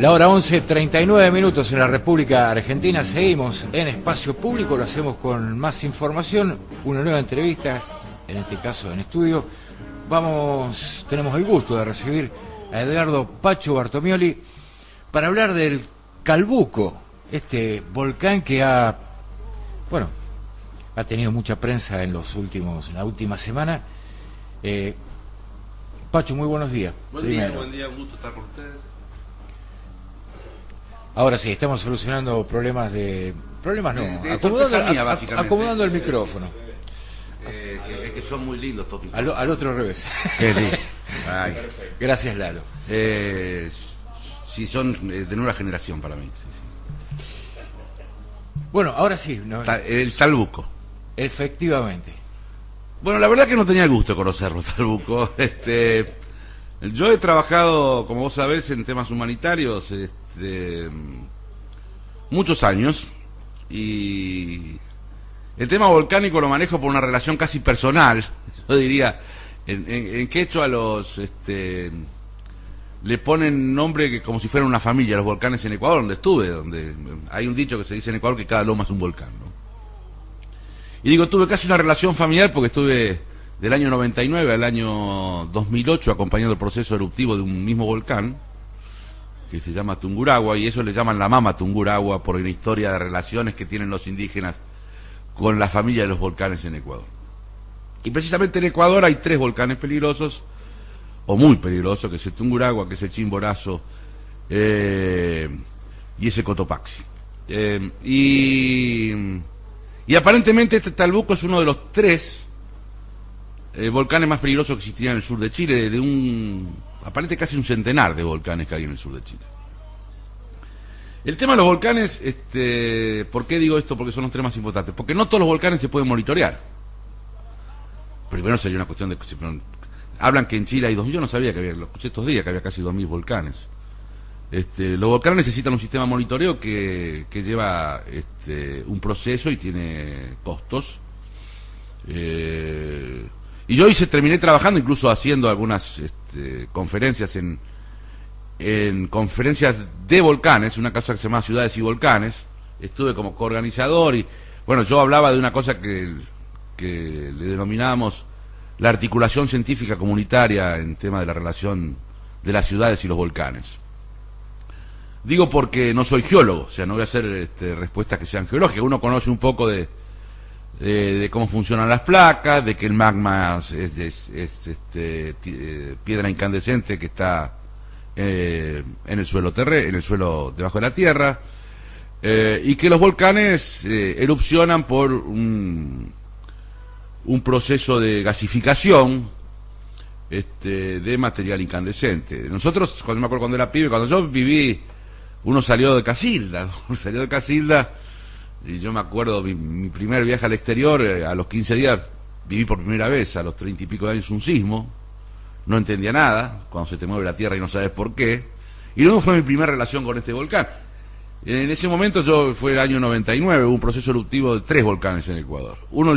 La hora 11:39 en la República Argentina. Seguimos en espacio público, lo hacemos con más información, una nueva entrevista, en este caso en estudio. Tenemos el gusto de recibir a Edgardo Pacho Bartomioli para hablar del Calbuco, este volcán que ha tenido mucha prensa en la última semana. Pacho, muy buenos días. Buen día, un gusto estar con ustedes. Ahora sí, estamos solucionando problemas no, acomodando el micrófono. Es que son muy lindos estos Al otro revés. Qué lindo. Ay. Gracias, Lalo. Sí, son de nueva generación para mí. Sí. Bueno, ahora sí. El Calbuco. Efectivamente. Bueno, la verdad que no tenía el gusto de conocerlo, Calbuco. Yo he trabajado, como vos sabés, en temas humanitarios muchos años, y el tema volcánico lo manejo por una relación casi personal. Yo diría, en quechua le ponen nombre como si fueran una familia, los volcanes en Ecuador, donde estuve, donde hay un dicho que se dice en Ecuador que cada loma es un volcán, ¿no? Y digo, tuve casi una relación familiar porque estuve del año 99 al año 2008 acompañando el proceso eruptivo de un mismo volcán que se llama Tungurahua, y eso le llaman la mama Tungurahua por la historia de relaciones que tienen los indígenas con la familia de los volcanes en Ecuador. Y precisamente en Ecuador hay 3 volcanes peligrosos, o muy peligrosos, que es el Tungurahua, que es el Chimborazo, y ese Cotopaxi. Y aparentemente este Calbuco es uno de los 3 volcanes más peligrosos que existían en el sur de Chile, aparente casi un centenar de volcanes que hay en el sur de Chile. El tema de los volcanes, ¿por qué digo esto? Porque son los 3 más importantes. Porque no todos los volcanes se pueden monitorear. Primero sería una cuestión de... Hablan que en Chile hay 2.000, yo no sabía que había, lo escuché estos días, que había casi 2.000 volcanes. Los volcanes necesitan un sistema de monitoreo que lleva un proceso y tiene costos. Y yo terminé trabajando, incluso haciendo algunas conferencias en conferencias de volcanes, una cosa que se llama Ciudades y Volcanes. Estuve como coorganizador y, bueno, yo hablaba de una cosa que le denominábamos la articulación científica comunitaria en tema de la relación de las ciudades y los volcanes. Digo porque no soy geólogo, o sea, no voy a hacer respuestas que sean geológicas. Uno conoce un poco de cómo funcionan las placas, de que el magma es piedra incandescente que está en el suelo debajo de la tierra, y que los volcanes erupcionan por un proceso de gasificación de material incandescente. Nosotros, me acuerdo cuando era pibe, cuando yo viví, uno salió de Casilda, y yo me acuerdo mi primer viaje al exterior, a los 15 días viví por primera vez, a los 30 y pico de años, un sismo. No entendía nada, cuando se te mueve la tierra y no sabes por qué. Y luego fue mi primera relación con este volcán. En ese momento fue el año 99, hubo un proceso eruptivo de 3 volcanes en Ecuador. Uno,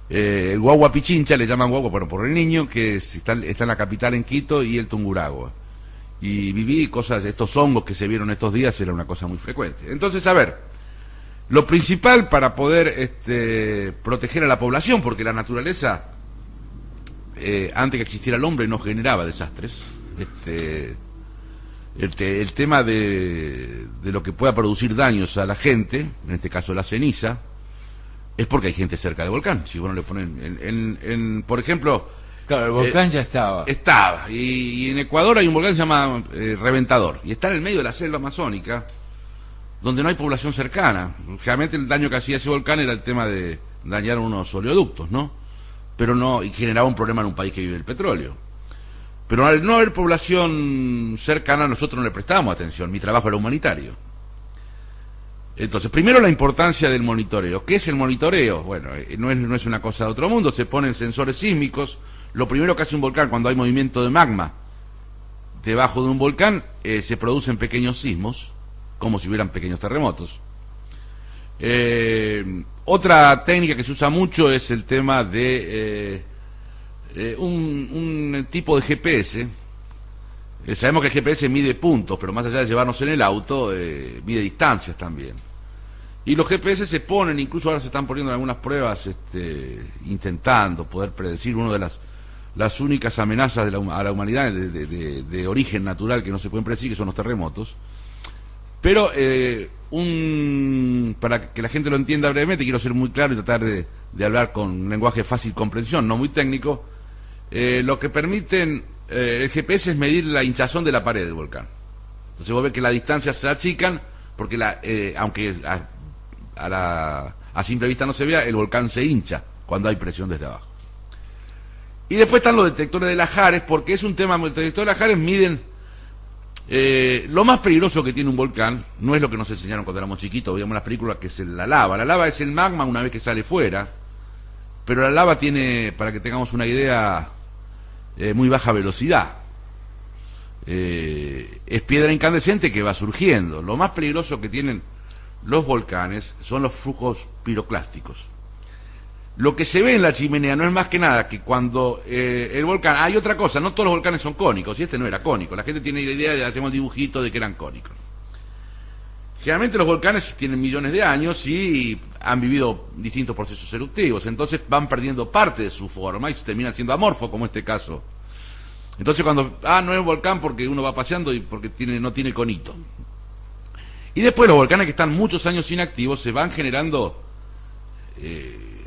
el Guagua Pichincha, le llaman Guagua, pero por el niño, que está en la capital, en Quito, y el Tungurahua. Y viví estos hongos que se vieron estos días, era una cosa muy frecuente. Entonces, a ver, lo principal para poder proteger a la población, porque la naturaleza, antes que existiera el hombre, no generaba desastres. El tema de lo que pueda producir daños a la gente, en este caso la ceniza, es porque hay gente cerca del volcán. Si bueno le ponen, por ejemplo... Claro, el volcán ya estaba. Y en Ecuador hay un volcán que se llama Reventador, y está en el medio de la selva amazónica, donde no hay población cercana. Generalmente el daño que hacía ese volcán era el tema de dañar unos oleoductos, ¿no? Pero no, y generaba un problema en un país que vive del petróleo. Pero al no haber población cercana, nosotros no le prestábamos atención. Mi trabajo era humanitario. Entonces, primero la importancia del monitoreo. ¿Qué es el monitoreo? Bueno, no es una cosa de otro mundo. Se ponen sensores sísmicos. Lo primero que hace un volcán cuando hay movimiento de magma debajo de un volcán, se producen pequeños sismos, como si hubieran pequeños terremotos. Otra técnica que se usa mucho es el tema de un tipo de GPS Sabemos que el GPS mide puntos, pero más allá de llevarnos en el auto, mide distancias también. Y los GPS se ponen, incluso ahora se están poniendo en algunas pruebas, intentando poder predecir una de las únicas amenazas a la humanidad de origen natural que no se pueden predecir, que son los terremotos. Pero para que la gente lo entienda brevemente, quiero ser muy claro y tratar de hablar con un lenguaje de fácil comprensión, no muy técnico. Lo que permiten el GPS es medir la hinchazón de la pared del volcán. Entonces vos ves que las distancias se achican, porque aunque a simple vista no se vea, el volcán se hincha cuando hay presión desde abajo. Y después están los detectores de lajares, porque es un tema, los detectores de lajares miden lo más peligroso que tiene un volcán. No es lo que nos enseñaron cuando éramos chiquitos, veíamos las películas, que es la lava. La lava es el magma una vez que sale fuera, pero la lava tiene, para que tengamos una idea, muy baja velocidad. Es piedra incandescente que va surgiendo. Lo más peligroso que tienen los volcanes son los flujos piroclásticos. Lo que se ve en la chimenea no es más que nada que cuando el volcán... Hay otra cosa, no todos los volcanes son cónicos, y este no era cónico. La gente tiene la idea de hacemos dibujito de que eran cónicos. Generalmente los volcanes tienen millones de años y han vivido distintos procesos eruptivos, entonces van perdiendo parte de su forma y se terminan siendo amorfos, como este caso. Entonces cuando, no es un volcán porque uno va paseando y porque no tiene conito. Y después los volcanes que están muchos años inactivos se van generando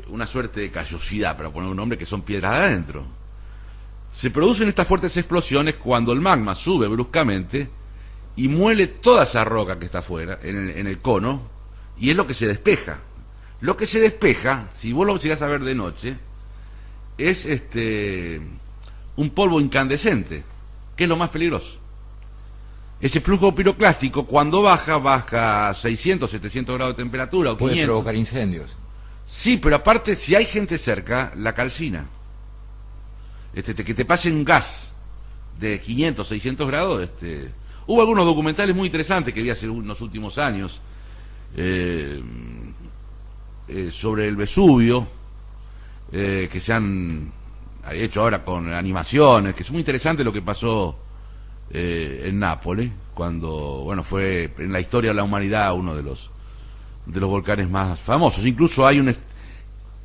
una suerte de callosidad, para poner un nombre, que son piedras de adentro. Se producen estas fuertes explosiones cuando el magma sube bruscamente y muele toda esa roca que está afuera, en el cono, y es lo que se despeja. Lo que se despeja, si vos lo llegás a ver de noche, es un polvo incandescente, que es lo más peligroso. Ese flujo piroclástico, cuando baja a 600, 700 grados de temperatura, o 500. Puede provocar incendios. Sí, pero aparte, si hay gente cerca, la calcina. Que te pase un gas de 500, 600 grados, Hubo algunos documentales muy interesantes que vi hace unos últimos años sobre el Vesubio, que se han hecho ahora con animaciones, que es muy interesante lo que pasó en Nápoles, cuando fue en la historia de la humanidad uno de los volcanes más famosos. Incluso hay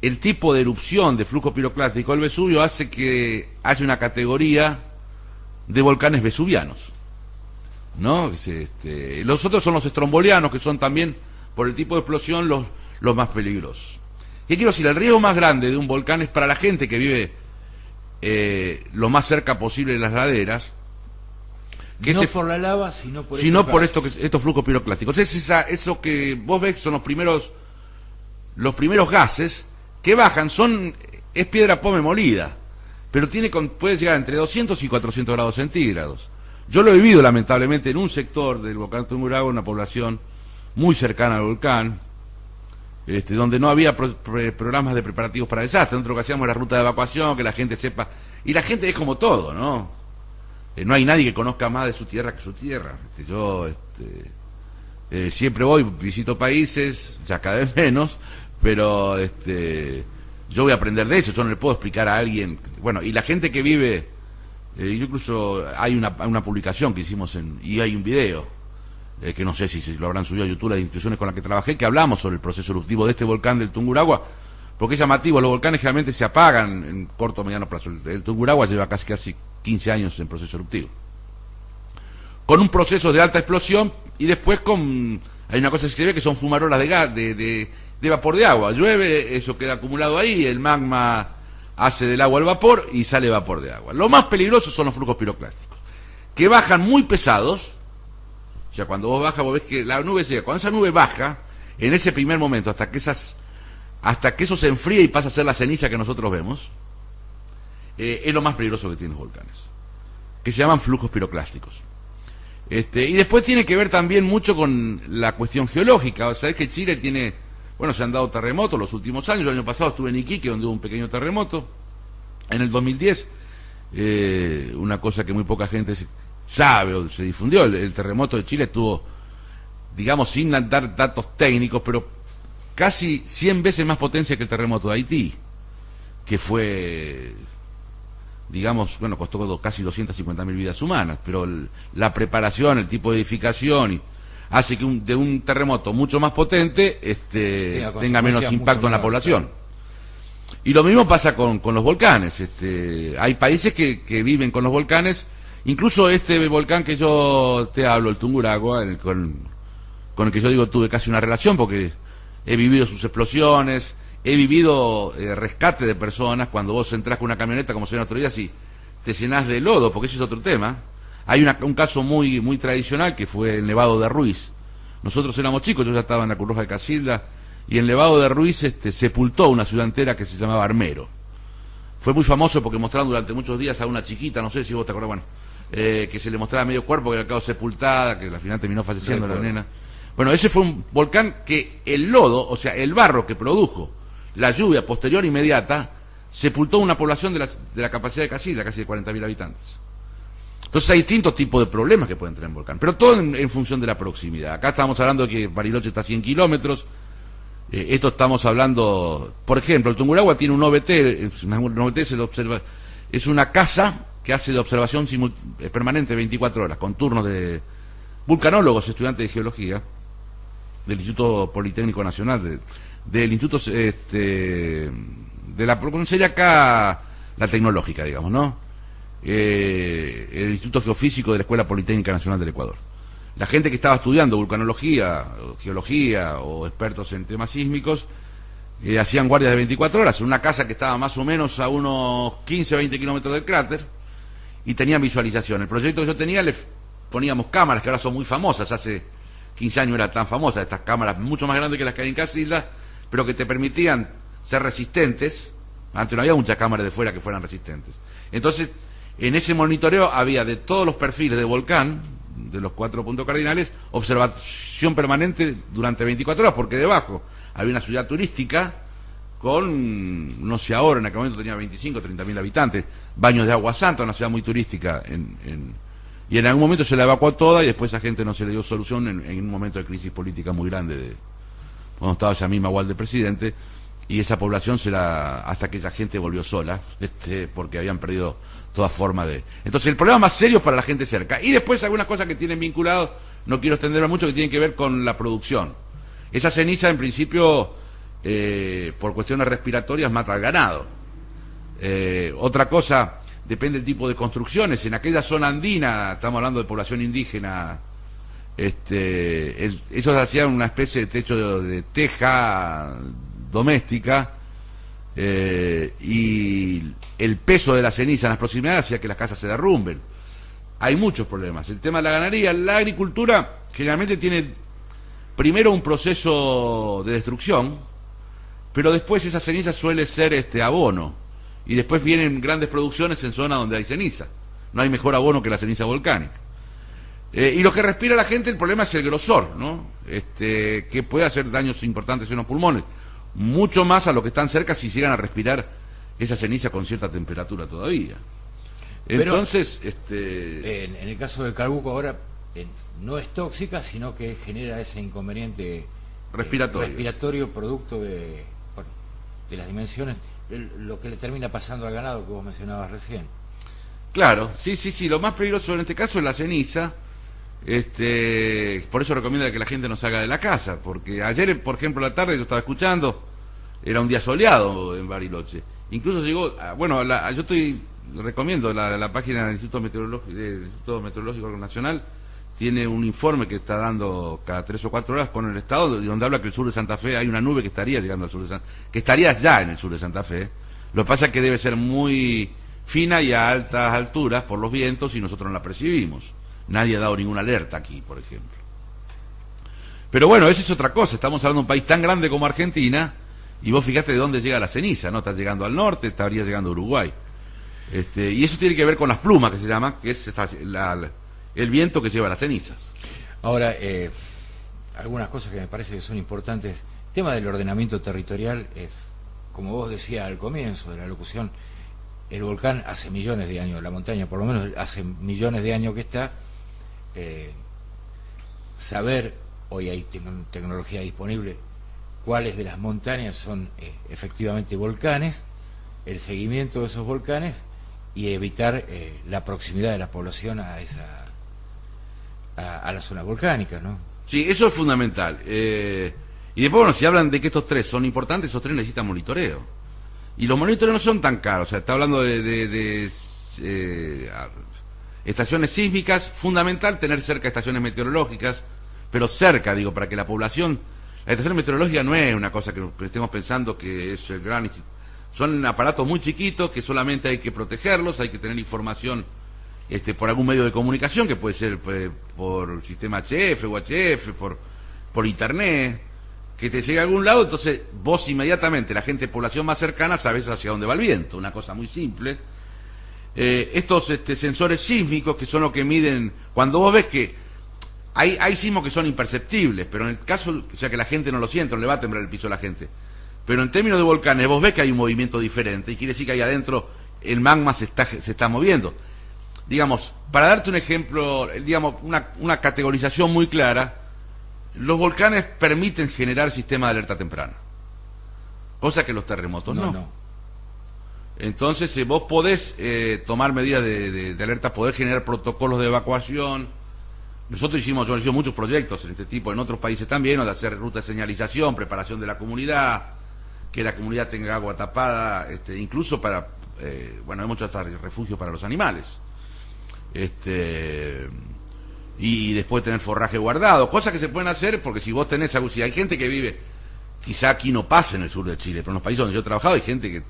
el tipo de erupción de flujo piroclástico del Vesubio hace que haya una categoría de volcanes vesuvianos, ¿no? Los otros son los estrombolianos, que son también, por el tipo de explosión, los más peligrosos. ¿Qué quiero decir? El riesgo más grande de un volcán es para la gente que vive lo más cerca posible de las laderas, que no por la lava, sino por estos flujos piroclásticos. Eso que vos ves son los primeros gases que bajan, es piedra pome molida, pero puede llegar entre 200 y 400 grados centígrados. Yo lo he vivido lamentablemente en un sector del volcán Tungurahua, una población muy cercana al volcán, donde no había programas de preparativos para desastres. Nosotros lo que hacíamos era ruta de evacuación, que la gente sepa, y la gente es como todo, ¿no? No hay nadie que conozca más de su tierra que su tierra. Yo siempre voy, visito países, ya cada vez menos, pero yo voy a aprender de eso. Yo no le puedo explicar a alguien. Bueno, y la gente que vive, yo incluso hay una publicación que hicimos y hay un video, que no sé si lo habrán subido a YouTube las instituciones con las que trabajé, que hablamos sobre el proceso eruptivo de este volcán del Tungurahua, porque es llamativo. Los volcanes generalmente se apagan en corto o mediano plazo. El Tungurahua lleva casi 15 años en proceso eruptivo, con un proceso de alta explosión, y después hay una cosa que se ve, que son fumarolas de gas, de vapor de agua. Llueve, eso queda acumulado ahí, el magma hace del agua el vapor y sale vapor de agua. Lo más peligroso son los flujos piroclásticos, que bajan muy pesados. O sea, cuando vos bajas, vos ves que la nube llega. Cuando esa nube baja, en ese primer momento, hasta que eso se enfría y pasa a ser la ceniza que nosotros vemos, es lo más peligroso que tienen los volcanes, que se llaman flujos piroclásticos. Y después tiene que ver también mucho con la cuestión geológica. Sabés que Chile tiene, se han dado terremotos los últimos años. El año pasado estuve en Iquique, donde hubo un pequeño terremoto. En el 2010, una cosa que muy poca gente sabe o se difundió, el terremoto de Chile estuvo, digamos, sin dar datos técnicos, pero casi 100 veces más potencia que el terremoto de Haití, que fue digamos, bueno, costó casi 250.000 vidas humanas, pero la preparación, el tipo de edificación hace que de un terremoto mucho más potente tenga menos impacto en la población. Claro. Y lo mismo pasa con los volcanes. Hay países que viven con los volcanes, incluso este volcán que yo te hablo, el Tungurahua, con el que yo digo tuve casi una relación, porque he vivido sus explosiones, he vivido rescate de personas. Cuando vos entrás con una camioneta, como se ve el otro día, si te llenás de lodo, porque ese es otro tema. Hay un caso muy muy tradicional que fue el Nevado de Ruiz. Nosotros éramos chicos, yo ya estaba en la Cruz Roja de Casilda, y el Nevado de Ruiz sepultó una ciudad entera que se llamaba Armero. Fue muy famoso porque mostraron durante muchos días a una chiquita, no sé si vos te acordás, bueno, que se le mostraba medio cuerpo, que había quedado sepultada, que al final terminó falleciendo la nena. Bueno, ese fue un volcán que el lodo, o sea, el barro que produjo la lluvia posterior inmediata, sepultó una población de la capacidad de Casilda, casi de 40.000 habitantes. Entonces hay distintos tipos de problemas que pueden tener un volcán, pero todo en función de la proximidad. Acá estamos hablando de que Bariloche está a 100 kilómetros, esto estamos hablando, por ejemplo, el Tungurahua tiene un OBT, un OBT es una casa que hace de observación permanente 24 horas, con turnos de vulcanólogos, estudiantes de geología, del Instituto Politécnico Nacional, del Instituto, de la, ¿cómo sería acá? La tecnológica, digamos, ¿no? El Instituto Geofísico de la Escuela Politécnica Nacional del Ecuador. La gente que estaba estudiando vulcanología, geología o expertos en temas sísmicos, hacían guardias de 24 horas en una casa que estaba más o menos a unos 15-20 kilómetros del cráter y tenían visualización. El proyecto que yo tenía, le poníamos cámaras que ahora son muy famosas, hace 15 años eran tan famosas, estas cámaras mucho más grandes que las que hay en Casilda, pero que te permitían ser resistentes. Antes no había muchas cámaras de fuera que fueran resistentes. Entonces, en ese monitoreo había de todos los perfiles de volcán, de los 4 puntos cardinales, observación permanente durante 24 horas, porque debajo había una ciudad turística con, no sé ahora, en aquel momento tenía 25-30.000 habitantes, baños de agua santa, una ciudad muy turística, y en algún momento se la evacuó toda y después a gente no se le dio solución en un momento de crisis política muy grande, cuando estaba Yamima Wald de presidente, y esa población hasta que esa gente volvió sola, porque habían perdido toda forma de... Entonces el problema más serio es para la gente cerca. Y después algunas cosas que tienen vinculado, no quiero extenderme mucho, que tienen que ver con la producción. Esa ceniza en principio, por cuestiones respiratorias, mata al ganado. Otra cosa, depende del tipo de construcciones. En aquella zona andina, estamos hablando de población indígena, ellos hacían una especie de techo de teja doméstica, y el peso de la ceniza en las proximidades hacía que las casas se derrumben. Hay muchos problemas. El tema de la ganadería, la agricultura generalmente tiene primero un proceso de destrucción, pero después esa ceniza suele ser abono, y después vienen grandes producciones en zonas donde hay ceniza. No hay mejor abono que la ceniza volcánica. Y lo que respira la gente, el problema es el grosor, ¿no? Que puede hacer daños importantes en los pulmones, mucho más a los que están cerca si llegan a respirar esa ceniza con cierta temperatura todavía. Entonces, en el caso del carbuco ahora no es tóxica, sino que genera ese inconveniente respiratorio producto de las dimensiones, lo que le termina pasando al ganado que vos mencionabas recién. Claro, sí, lo más peligroso en este caso es la ceniza. Por eso recomiendo que la gente no salga de la casa, porque ayer, por ejemplo, a la tarde yo estaba escuchando, era un día soleado en Bariloche, incluso llegó, yo recomiendo la página del Instituto Meteorológico Nacional, tiene un informe que está dando cada 3 o 4 horas con el estado, donde habla que el sur de Santa Fe hay una nube que estaría llegando al sur de Santa Fe, que estaría ya en el sur de Santa Fe. Lo que pasa es que debe ser muy fina y a altas alturas por los vientos y nosotros no la percibimos. Nadie ha dado ninguna alerta aquí, por ejemplo. Pero bueno, esa es otra cosa. Estamos hablando de un país tan grande como Argentina, y vos fijate de dónde llega la ceniza, ¿no? Está llegando al norte, estaría llegando a Uruguay. Y eso tiene que ver con las plumas, que se llama, que es el viento que lleva las cenizas. Ahora, algunas cosas que me parece que son importantes. El tema del ordenamiento territorial es, como vos decías al comienzo de la locución, el volcán hace millones de años, la montaña por lo menos hace millones de años que está. Saber, hoy hay tecnología disponible, cuáles de las montañas son efectivamente volcanes, el seguimiento de esos volcanes y evitar la proximidad de la población a la zona volcánica, ¿no? Sí, eso es fundamental. Y después, bueno, si hablan de que estos tres son importantes, esos tres necesitan monitoreo. Y los monitoreos no son tan caros. O sea, está hablando de estaciones sísmicas, fundamental tener cerca estaciones meteorológicas, pero cerca, digo, para que la población... La estación meteorológica no es una cosa que estemos pensando que es el gran... Son aparatos muy chiquitos que solamente hay que protegerlos, hay que tener información por algún medio de comunicación, que puede ser por sistema HF, UHF, por internet, que te llegue a algún lado, entonces vos inmediatamente, la gente de población más cercana, sabes hacia dónde va el viento, una cosa muy simple. Estos sensores sísmicos, que son los que miden, cuando vos ves que hay sismos que son imperceptibles, pero en el caso, o sea, que la gente no lo siente, no le va a temblar el piso a la gente, pero en términos de volcanes vos ves que hay un movimiento diferente, y quiere decir que ahí adentro el magma se está moviendo. Digamos, para darte un ejemplo, digamos, una categorización muy clara, los volcanes permiten generar sistemas de alerta temprana, cosa que los terremotos no. Entonces vos podés tomar medidas de alerta, podés generar protocolos de evacuación. Yo he hecho muchos proyectos en este tipo, en otros países también, de hacer rutas de señalización, preparación de la comunidad, que la comunidad tenga agua tapada, incluso para, bueno, hay muchos hasta refugios para los animales. Y después tener forraje guardado, cosas que se pueden hacer, porque si vos tenés, si hay gente que vive, quizá aquí no pasa en el sur de Chile, pero en los países donde yo he trabajado hay gente que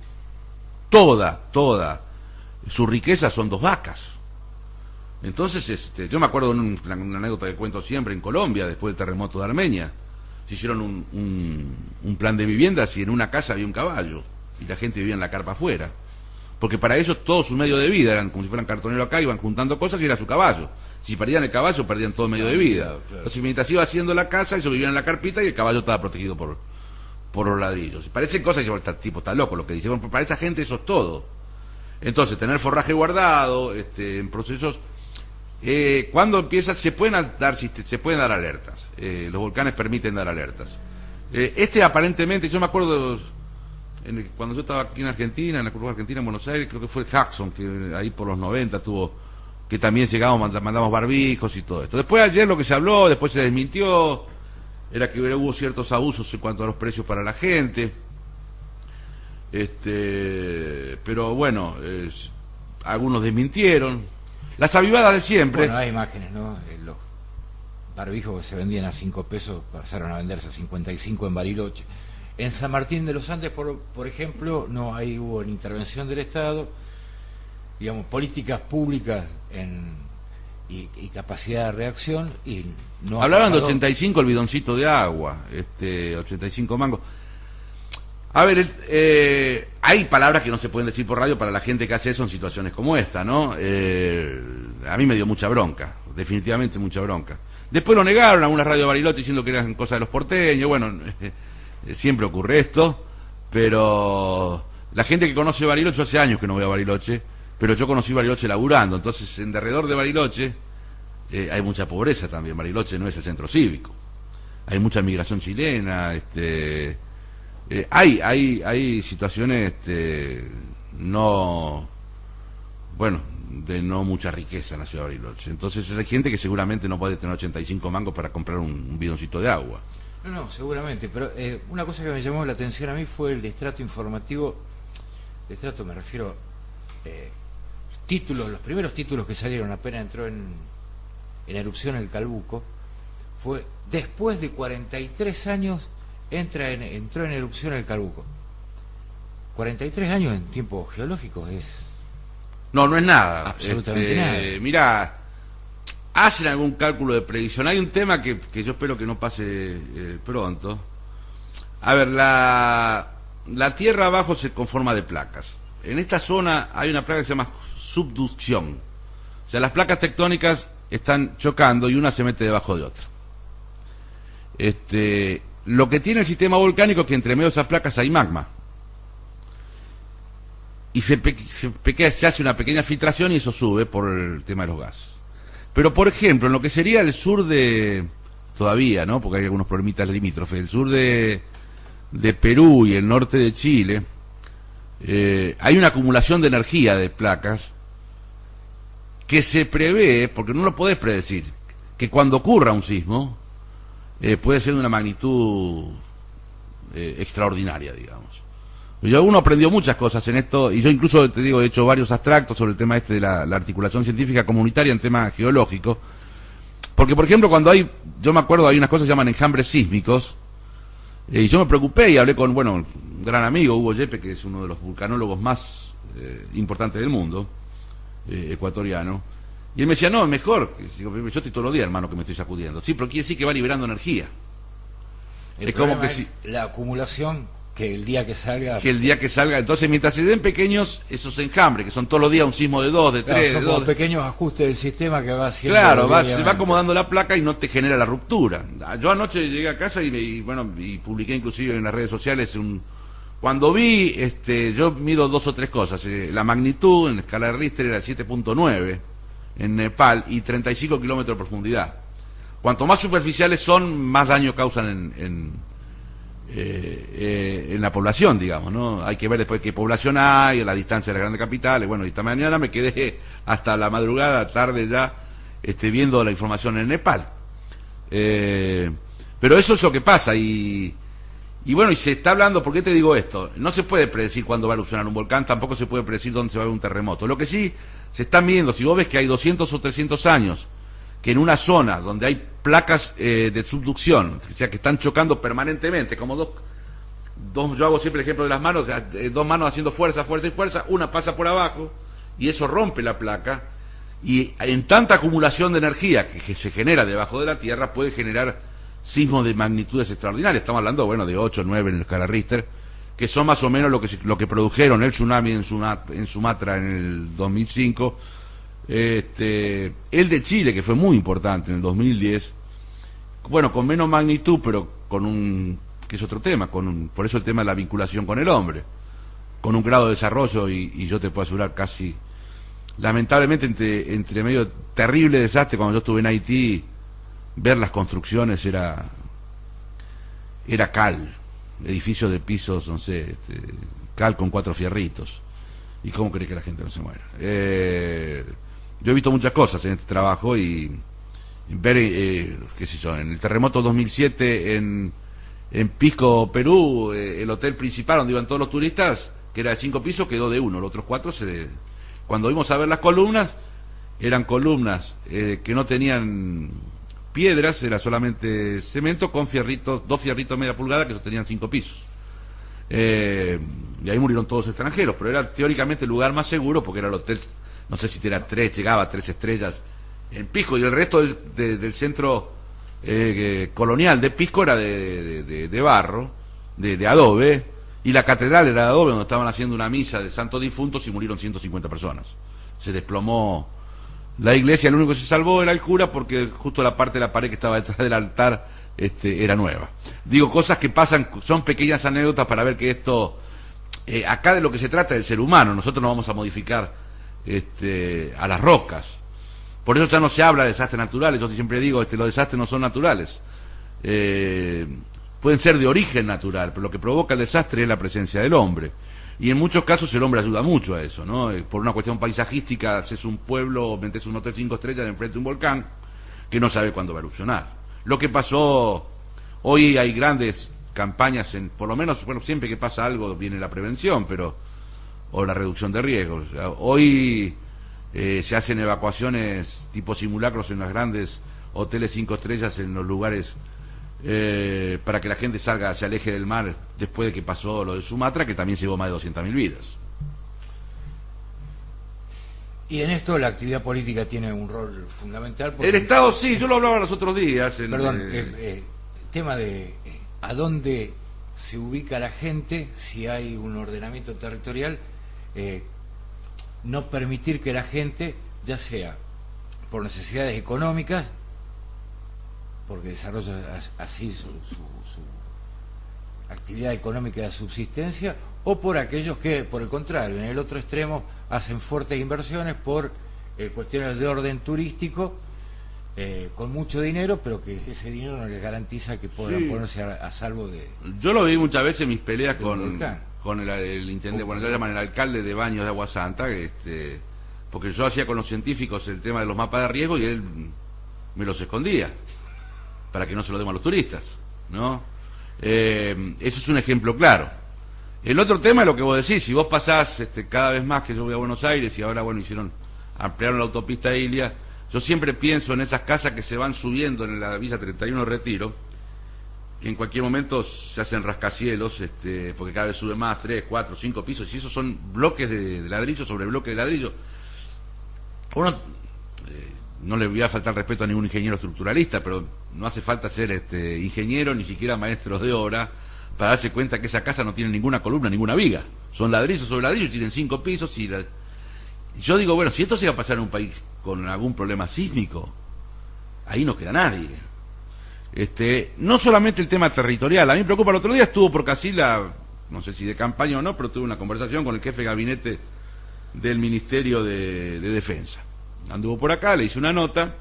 toda su riqueza son 2 vacas. Entonces, yo me acuerdo de una anécdota que cuento siempre en Colombia, después del terremoto de Armenia, se hicieron un plan de viviendas y en una casa había un caballo, y la gente vivía en la carpa afuera, porque para ellos todo su medio de vida, eran como si fueran cartoneros acá, iban juntando cosas y era su caballo. Si perdían el caballo, perdían todo medio de vida. Claro. Entonces, mientras iba haciendo la casa, ellos vivían en la carpita y el caballo estaba protegido por los ladrillos. Y parecen cosas que este tipo está loco lo que dice. Bueno, para esa gente eso es todo. Entonces, tener forraje guardado, en procesos... cuando empieza, se pueden dar alertas. Los volcanes permiten dar alertas. Aparentemente, yo me acuerdo... cuando yo estaba aquí en Argentina, en la curva argentina, en Buenos Aires, creo que fue Jackson, que ahí por los 90 que también llegamos, mandamos barbijos y todo esto. Después ayer lo que se habló, después se desmintió, era que hubo ciertos abusos en cuanto a los precios para la gente. Pero bueno, algunos desmintieron. Las avivadas de siempre. Bueno, hay imágenes, ¿no? Los barbijos que se vendían a 5 pesos pasaron a venderse a 55 en Bariloche. En San Martín de los Andes, por ejemplo, no hubo una intervención del Estado, digamos, políticas públicas y capacidad de reacción, y no hablaban de 85 el bidoncito de agua, 85 mangos. A ver, hay palabras que no se pueden decir por radio para la gente que hace eso en situaciones como esta, ¿no? A mí me dio mucha bronca, definitivamente mucha bronca. Después lo negaron a una radio de Bariloche diciendo que eran cosas de los porteños. Bueno, siempre ocurre esto, pero la gente que conoce Bariloche, yo hace años que no voy a Bariloche, pero yo conocí Bariloche laburando, entonces en derredor de Bariloche hay mucha pobreza también. Bariloche no es el centro cívico, hay mucha migración chilena, hay situaciones no, bueno, de no mucha riqueza en la ciudad de Bariloche. Entonces hay gente que seguramente no puede tener 85 mangos para comprar un bidoncito de agua. No, seguramente, pero una cosa que me llamó la atención a mí fue el destrato informativo. Destrato me refiero los primeros títulos que salieron apenas entró en erupción el Calbuco, fue después de 43 años entró en erupción el Calbuco. 43 años en tiempo geológico es... No es nada. Absolutamente nada. Mirá, hacen algún cálculo de predicción. Hay un tema que yo espero que no pase pronto. A ver, la tierra abajo se conforma de placas. En esta zona hay una placa que se llama subducción. O sea, las placas tectónicas están chocando y una se mete debajo de otra. Lo que tiene el sistema volcánico es que entre medio de esas placas hay magma. Y se hace una pequeña filtración y eso sube por el tema de los gases. Pero, por ejemplo, en lo que sería el sur todavía, ¿no? Porque hay algunos problemitas limítrofes, el sur de Perú y el norte de Chile, hay una acumulación de energía de placas que se prevé, porque no lo podés predecir, que cuando ocurra un sismo, puede ser de una magnitud extraordinaria, digamos. Uno aprendió muchas cosas en esto, y yo incluso, te digo, he hecho varios abstractos sobre el tema de la articulación científica comunitaria en temas geológicos, porque, por ejemplo, yo me acuerdo, hay unas cosas que se llaman enjambres sísmicos, y yo me preocupé y hablé con, un gran amigo, Hugo Yepes, que es uno de los vulcanólogos más importantes del mundo, ecuatoriano, y él me decía, no, es mejor, digo, yo estoy todos los días, hermano, que me estoy sacudiendo. Sí, pero quiere decir que va liberando energía. Es como que la acumulación, que el día que salga... Entonces, mientras se den pequeños esos enjambres, que son todos los días un sismo de 2, de 3, son de 2... pequeños ajustes del sistema que va haciendo... Claro, se va acomodando la placa y no te genera la ruptura. Yo anoche llegué a casa y publiqué inclusive en las redes sociales cuando vi, yo mido 2 o 3 cosas. La magnitud en la escala de Richter era 7.9 en Nepal y 35 kilómetros de profundidad. Cuanto más superficiales son, más daño causan en la población, digamos, ¿no? Hay que ver después qué población hay, a la distancia de las grandes capitales. Bueno, y esta mañana me quedé hasta la madrugada, tarde ya, viendo la información en Nepal. Pero eso es lo que pasa y se está hablando. ¿Por qué te digo esto? No se puede predecir cuándo va a erupcionar un volcán, tampoco se puede predecir dónde se va a ver un terremoto. Lo que sí se están viendo, si vos ves que hay 200 o 300 años que en una zona donde hay placas de subducción, o sea, que están chocando permanentemente, como yo hago siempre el ejemplo de las manos, 2 manos haciendo fuerza, una pasa por abajo y eso rompe la placa, y en tanta acumulación de energía que se genera debajo de la Tierra puede generar sismos de magnitudes extraordinarias. Estamos hablando, de 8 o 9 en la escala Richter, que son más o menos lo que produjeron el tsunami en Sumatra en el 2005, el de Chile, que fue muy importante en el 2010, con menos magnitud, pero que es otro tema, por eso el tema de la vinculación con el hombre, con un grado de desarrollo, y yo te puedo asegurar casi, lamentablemente, entre medio terrible desastre. Cuando yo estuve en Haití, ver las construcciones era cal, edificios de pisos, no sé, cal con 4 fierritos. ¿Y cómo cree que la gente no se muera? Yo he visto muchas cosas en este trabajo y ver, qué sé yo, en el terremoto 2007 en Pisco, Perú, el hotel principal donde iban todos los turistas, que era de 5 pisos, quedó de 1, los otros 4 cuando vimos a ver las columnas, eran columnas que no tenían piedras, era solamente cemento con fierritos, 2 fierritos media pulgada que sostenían 5 pisos. Y ahí murieron todos extranjeros, pero era teóricamente el lugar más seguro porque era el hotel, no sé si llegaba a 3 estrellas en Pisco, y el resto del centro colonial de Pisco era de barro, de adobe, y la catedral era de adobe, donde estaban haciendo una misa de santos difuntos y murieron 150 personas. Se desplomó la iglesia, el único que se salvó era el cura, porque justo la parte de la pared que estaba detrás del altar era nueva. Digo, cosas que pasan, son pequeñas anécdotas para ver que esto, acá de lo que se trata es del ser humano. Nosotros no vamos a modificar a las rocas. Por eso ya no se habla de desastres naturales. Yo siempre digo, los desastres no son naturales. Pueden ser de origen natural, pero lo que provoca el desastre es la presencia del hombre. Y en muchos casos el hombre ayuda mucho a eso, ¿no? Por una cuestión paisajística, haces un pueblo, metes un hotel 5 estrellas enfrente de un volcán que no sabe cuándo va a erupcionar. Lo que pasó, hoy hay grandes campañas, por lo menos, siempre que pasa algo viene la prevención, o la reducción de riesgos. O sea, hoy se hacen evacuaciones tipo simulacros en los grandes hoteles 5 estrellas, en los lugares, para que la gente se aleje del mar, después de que pasó lo de Sumatra, que también llevó más de 200.000 vidas. Y en esto la actividad política tiene un rol fundamental. El Estado, sí, yo lo hablaba los otros días. Perdón, el tema de a dónde se ubica la gente, si hay un ordenamiento territorial, no permitir que la gente, ya sea por necesidades económicas, porque desarrolla así su actividad económica de subsistencia, o por aquellos que, por el contrario, en el otro extremo hacen fuertes inversiones por cuestiones de orden turístico, con mucho dinero, pero que ese dinero no les garantiza que puedan ponerse a salvo de... Yo lo vi muchas veces en mis peleas con el intendente, bueno, ya llaman el alcalde de Baños de Agua Santa, porque yo hacía con los científicos el tema de los mapas de riesgo y él me los escondía para que no se lo demos a los turistas, ¿no? Ese es un ejemplo claro. El otro tema es lo que vos decís, si vos pasás cada vez más que yo voy a Buenos Aires y ahora, bueno, ampliaron la autopista Ilia, yo siempre pienso en esas casas que se van subiendo en la Villa 31 Retiro, que en cualquier momento se hacen rascacielos, porque cada vez sube más, 3, 4, 5 pisos, y esos son bloques de ladrillo sobre bloques de ladrillo. Uno, no le voy a faltar respeto a ningún ingeniero estructuralista, pero no hace falta ser ingeniero, ni siquiera maestro de obra, para darse cuenta que esa casa no tiene ninguna columna, ninguna viga. Son ladrillos sobre ladrillos, tienen 5 pisos, y yo digo, bueno, si esto se va a pasar en un país con algún problema sísmico, ahí no queda nadie. No solamente el tema territorial, a mí me preocupa. El otro día estuvo por Casilla, no sé si de campaña o no, pero tuve una conversación con el jefe de gabinete del Ministerio de Defensa. Anduvo por acá, le hice una nota,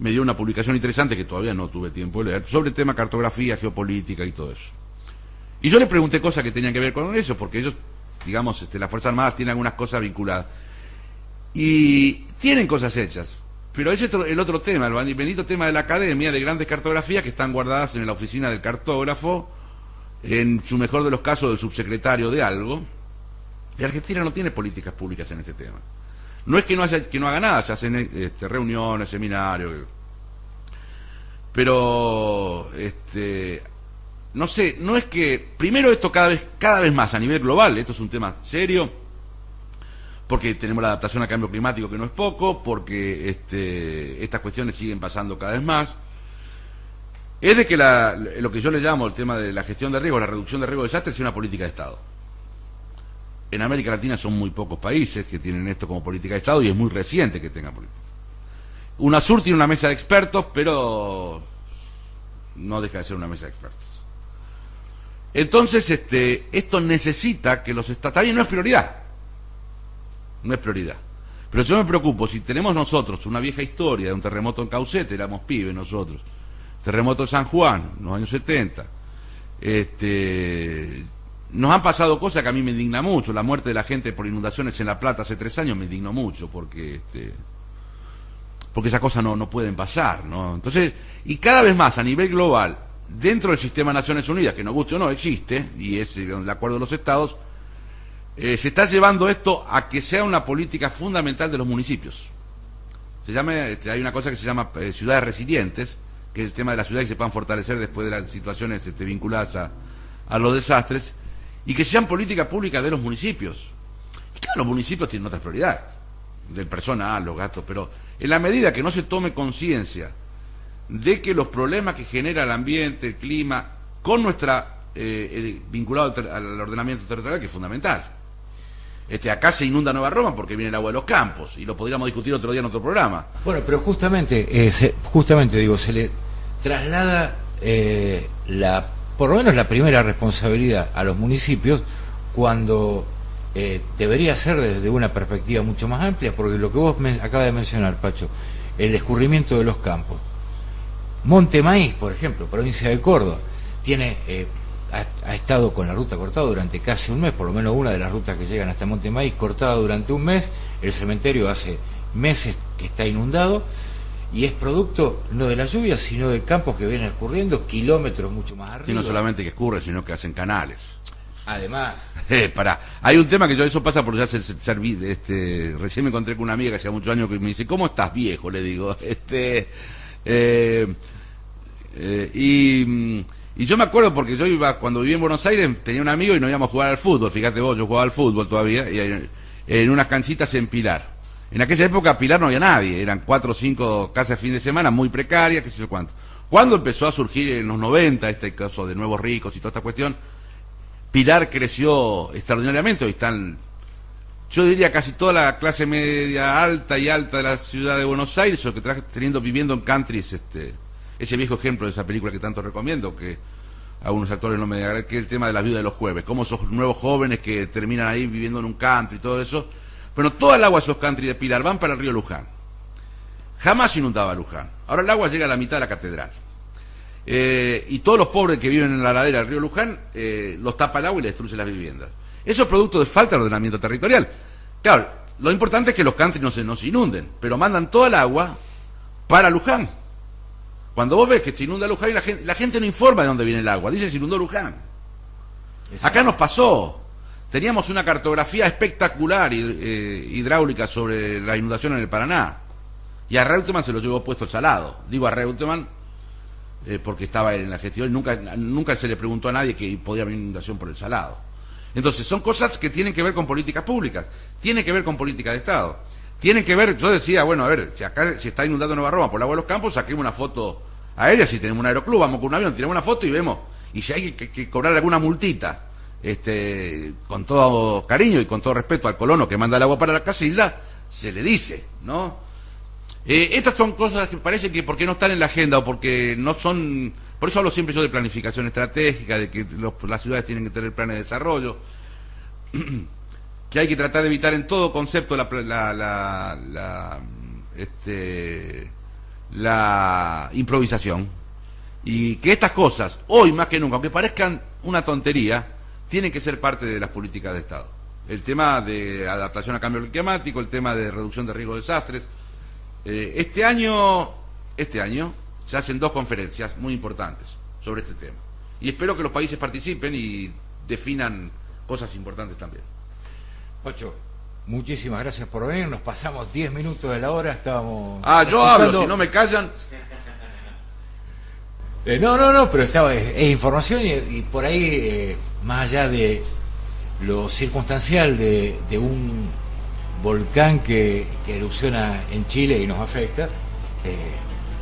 me dio una publicación interesante que todavía no tuve tiempo de leer, sobre el tema cartografía, geopolítica y todo eso. Y yo le pregunté cosas que tenían que ver con eso, porque ellos, digamos, las Fuerzas Armadas tienen algunas cosas vinculadas. Y tienen cosas hechas. Pero ese es el otro tema, el bendito tema de la academia, de grandes cartografías que están guardadas en la oficina del cartógrafo, en su mejor de los casos del subsecretario de algo. Y Argentina no tiene políticas públicas en este tema. No es que no haga nada, se hacen reuniones, seminarios. Pero, no sé, no es que... Primero esto cada vez más a nivel global, esto es un tema serio, porque tenemos la adaptación al cambio climático, que no es poco, porque estas cuestiones siguen pasando cada vez más. Es de que lo que yo le llamo el tema de la gestión de riesgos, la reducción de riesgos de desastres, es una política de Estado. En América Latina son muy pocos países que tienen esto como política de Estado, y es muy reciente que tengan política. UNASUR tiene una mesa de expertos, pero no deja de ser una mesa de expertos. Entonces, esto necesita que los estados... También no es prioridad. No es prioridad. Pero yo me preocupo, si tenemos nosotros una vieja historia de un terremoto en Caucete, éramos pibes nosotros, terremoto en San Juan, en los años 70, nos han pasado cosas que a mí me indigna mucho. La muerte de la gente por inundaciones en La Plata hace 3 años me indignó mucho, porque esas cosas no pueden pasar, ¿no? Entonces, y cada vez más a nivel global, dentro del sistema de Naciones Unidas, que nos guste o no, existe, y es el acuerdo de los estados, se está llevando esto a que sea una política fundamental de los municipios. Hay una cosa que se llama ciudades resilientes, que es el tema de las ciudades que se puedan fortalecer después de las situaciones vinculadas a los desastres, y que sean políticas públicas de los municipios. Y claro, los municipios tienen otras prioridades, del personal, los gastos, pero en la medida que no se tome conciencia de que los problemas que genera el ambiente, el clima, con nuestra vinculado al ordenamiento territorial, que es fundamental. Acá se inunda Nueva Roma porque viene el agua de los campos, y lo podríamos discutir otro día en otro programa. Bueno, pero justamente digo, se le traslada por lo menos la primera responsabilidad a los municipios, cuando debería ser desde una perspectiva mucho más amplia, porque lo que vos acabas de mencionar, Pacho, el escurrimiento de los campos. Monte Maíz, por ejemplo, provincia de Córdoba, tiene... ha estado con la ruta cortada durante casi un mes, por lo menos una de las rutas que llegan hasta Monte Maíz cortada durante un mes. El cementerio hace meses que está inundado, y es producto no de la lluvia, sino de campos que vienen escurriendo kilómetros mucho más arriba. Y no solamente que escurren, sino que hacen canales. Además. Hay un tema que eso pasa por ya recién me encontré con una amiga que hacía muchos años que me dice, ¿cómo estás, viejo? Le digo, y yo me acuerdo porque yo cuando viví en Buenos Aires, tenía un amigo y nos íbamos a jugar al fútbol. Fíjate vos, yo jugaba al fútbol todavía, y en unas canchitas en Pilar. En aquella época Pilar no había nadie, eran 4 o 5 casas de fin de semana, muy precarias, qué sé yo cuánto. Cuando empezó a surgir en los 90 este caso de nuevos ricos y toda esta cuestión, Pilar creció extraordinariamente. Hoy están, yo diría, casi toda la clase media alta y alta de la ciudad de Buenos Aires, o que viviendo en countries, ese viejo ejemplo de esa película que tanto recomiendo, que a algunos actores no me agradan, que es el tema de la viuda de los jueves, cómo esos nuevos jóvenes que terminan ahí viviendo en un country y todo eso. Bueno, toda el agua de esos country de Pilar van para el río Luján. Jamás inundaba Luján. Ahora el agua llega a la mitad de la catedral. Y todos los pobres que viven en la ladera del río Luján los tapa el agua y les destruye las viviendas. Eso es producto de falta de ordenamiento territorial. Claro, lo importante es que los country no se inunden, pero mandan toda el agua para Luján. Cuando vos ves que se inunda Luján y la gente no informa de dónde viene el agua, dice se inundó Luján. Acá nos pasó, teníamos una cartografía espectacular hidráulica sobre la inundación en el Paraná, y a Reutemann se lo llevó puesto el salado. Digo a Reutemann porque estaba él en la gestión y nunca se le preguntó a nadie que podía haber inundación por el salado. Entonces son cosas que tienen que ver con políticas públicas, tienen que ver con política de Estado, tienen que ver, yo decía, bueno, a ver, si acá se está inundando Nueva Roma por el agua de los campos, saquemos una foto aérea, si tenemos un aeroclub, vamos con un avión, tiramos una foto y vemos, y si hay que cobrar alguna multita, con todo cariño y con todo respeto al colono que manda el agua para la Casilda, se le dice, ¿no? Estas son cosas que parece que porque no están en la agenda o porque no son... Por eso hablo siempre yo de planificación estratégica, de que las ciudades tienen que tener planes de desarrollo, que hay que tratar de evitar en todo concepto la improvisación, y que estas cosas, hoy más que nunca, aunque parezcan una tontería, tienen que ser parte de las políticas de Estado. El tema de adaptación a cambio climático, el tema de reducción de riesgo de desastres. Este año se hacen 2 conferencias muy importantes sobre este tema. Y espero que los países participen y definan cosas importantes también. Pacho, muchísimas gracias por venir. Nos pasamos 10 minutos de la hora, estábamos... Yo hablo, si no me callan... No, pero es información y por ahí, más allá de lo circunstancial de un volcán que erupciona en Chile y nos afecta,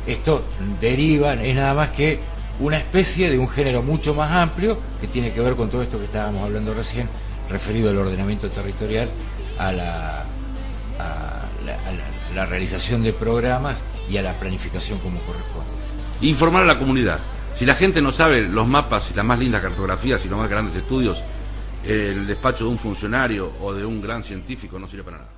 esto deriva, es nada más que una especie de un género mucho más amplio que tiene que ver con todo esto que estábamos hablando recién, referido al ordenamiento territorial, a la realización de programas y a la planificación como corresponde. Informar a la comunidad. Si la gente no sabe los mapas y las más lindas cartografías y los más grandes estudios, el despacho de un funcionario o de un gran científico no sirve para nada.